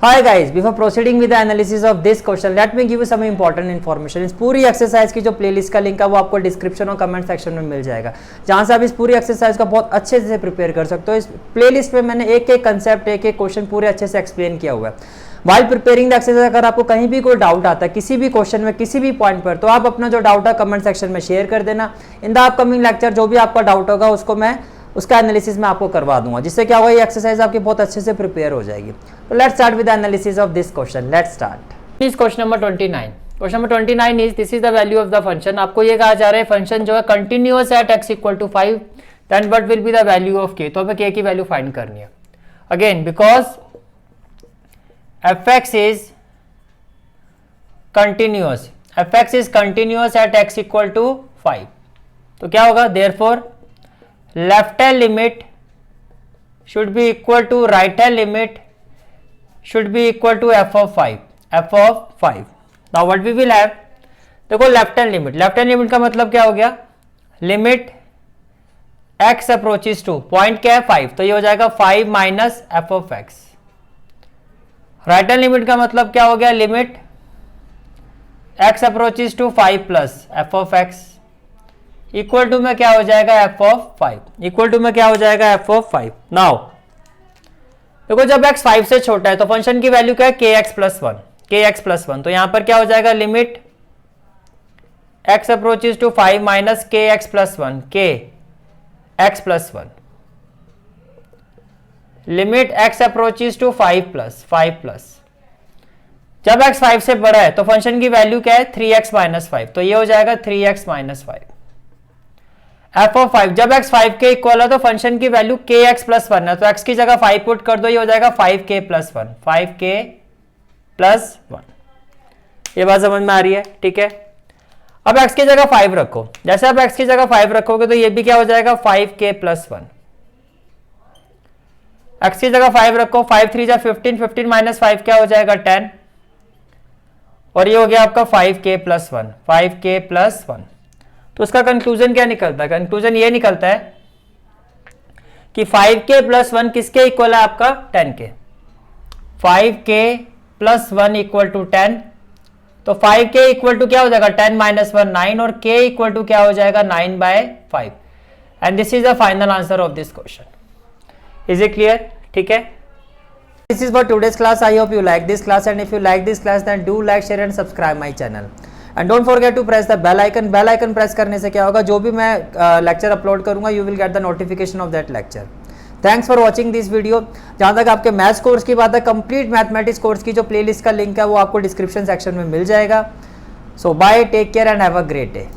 Hi guys, before proceeding with the analysis of this question, let me give you some important information. इस पूरी exercise की जो playlist का link है वो आपको डिस्क्रिप्शन और कमेंट सेक्शन में मिल जाएगा, जहां से आप इस पूरी एक्सरसाइज का बहुत अच्छे से प्रिपेयर कर सकते हो। इस प्लेलिस्ट में मैंने एक एक कंसेप्ट, एक एक क्वेश्चन पूरे अच्छे से एक्सप्लेन किया हुआ है। वाइल प्रिपेयरिंग द एक्सरसाइज अगर आपको कहीं भी कोई डाउट आता है किसी भी क्वेश्चन में, किसी भी पॉइंट पर, तो आप अपना जो डाउट है कमेंट सेक्शन में शेयर कर देना। इन द अपकमिंग लेक्चर जो भी आपका डाउट होगा उसको मैं उसका एनालिसिस मैं आपको करवा दूंगा, जिससे क्या होगा ये एक्सरसाइज आपकी बहुत अच्छे से प्रिपेयर हो जाएगी। तो let's start with the analysis of this question. Let's start. इस question number 29। Question number 29 is this is the value of the function. आपको ये कहा जा रहा है फंक्शन जो है continuous at x equal to 5, then what will be the value of k। तो हमें k की वैल्यू फाइंड करनी है। Again because fx is continuous, fx is continuous at x equal to 5, तो क्या होगा, therefore left hand limit should be equal to right hand limit should be equal to f of 5, f of 5. Now what we will have, देखो left hand limit, left hand limit का मतलब क्या हो गया, limit x approaches to, point क्या है 5, तो ये हो जाएगा 5 minus f of x. Right hand limit का मतलब क्या हो गया, limit x approaches to 5 plus f of x equal to में क्या हो जाएगा f ऑफ 5, इक्वल टू में क्या हो जाएगा f ऑफ 5। नाउ देखो जब x 5 से छोटा है तो फंक्शन की वैल्यू क्या है, kx प्लस 1, kx प्लस 1, तो यहां पर क्या हो जाएगा, limit x approaches to 5 minus kx plus 1, kx plus 1, limit x approaches to 5 plus, जब x 5 से बड़ा है तो फंक्शन की वैल्यू क्या है, 3x माइनस 5, तो ये हो जाएगा 3x माइनस 5। f ऑफ 5, जब x 5 के इक्वल है तो फंक्शन की वैल्यू kx प्लस 1 है, तो x की जगह 5 पुट कर दो, ये हो जाएगा 5k प्लस 1, 5k प्लस 1। ये बात समझ में आ रही है, ठीक है। अब x की जगह 5 रखो, जैसे आप x की जगह 5 रखोगे तो ये भी क्या हो जाएगा 5k प्लस 1। x की जगह 5 रखो, 5 3 जा 15, 15 माइनस 5 क्या हो जाएगा 10, और ये हो गया आपका 5k प्लस 1, 5k प्लस 1। तो उसका कंक्लूजन क्या निकलता है, कंक्लूजन ये निकलता है कि 5k प्लस 1 किसके इक्वल है, आपका 10k। 5k plus 1 equal to 10, तो 5k इक्वल टू क्या हो जाएगा 10 माइनस 1 9, और k इक्वल टू क्या हो जाएगा 9 by 5। And this is the final answer of this question. Is it clear, ठीक है। This is for today's class. I hope you like this class, and if you like this class then do like, share and subscribe my channel. And don't forget to press the bell icon. Bell icon press करने से क्या होगा, जो भी मैं lecture upload करूंगा you will get the notification of that lecture. Thanks for watching this video. जहाँ तक आपके मैथ्स कोर्स की बात है, कंप्लीट मैथमेटिक्स कोर्स की जो प्लेलिस्ट का लिंक है वो आपको डिस्क्रिप्शन सेक्शन में मिल जाएगा। So bye, take care and have a great day.